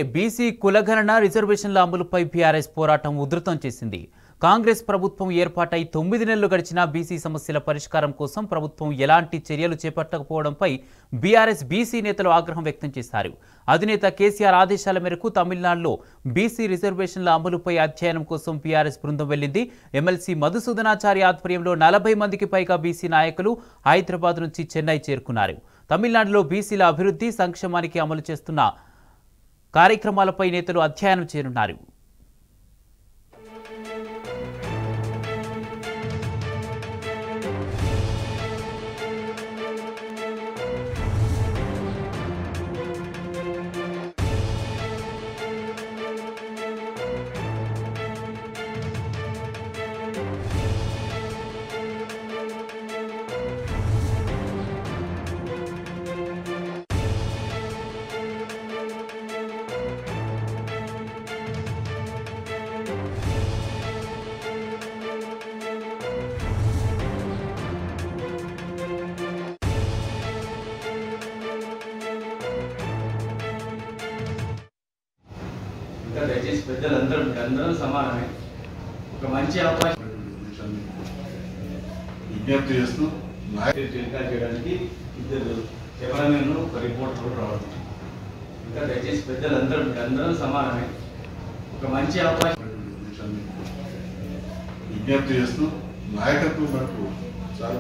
BC కులగణన రిజర్వేషన్ల అమలుపై బీఆర్ఎస్ పోరాటం ఉధృతం చేసింది. కాంగ్రెస్ ప్రభుత్వం ఏర్పాటై 9 నెలలు గడిచినా బీసీ సమస్యల పరిష్కారం కోసం ప్రభుత్వం ఎలాంటి చర్యలు చేపట్టకపోవడంపై బీఆర్ఎస్ బీసీ నేతలు ఆగ్రహం వ్యక్తం చేశారు. అధినేత కేసీఆర్ ఆదేశాల మేరకు తమిళనాడులో బీసీ రిజర్వేషన్ల అమలుపై అధ్యయనం కోసం బీఆర్ఎస్ బృందం వెళ్లింది. ఎమ్మెల్సీ మధుసూదనాచారి ఆధ్వర్యంలో 40 మందికి పైగా బీసీ నాయకులు హైదరాబాద్ నుంచి చెన్నై చేరుకున్నారు. తమిళనాడులో బీసీల అభివృద్ధి సంక్షేమానికి అమలు చేస్తున్న కార్యక్రమాలపై నేతలు అధ్యయనం చేయనున్నారు. దయచేసి పెద్దలందరూ సమానమే. ఒక మంచి అవకాశం విజ్ఞప్తి చేస్తూ టెలికాస్ట్ చేయడానికి 2 కెమెరామెన్లు ఒక రిపోర్టర్ కూడా రావడం. ఇంకా దయచేసి పెద్దలందరూ సమానమే. ఒక మంచి అవకాశం విజ్ఞప్తి చేస్తూ నాయకత్వం మనకు చాలా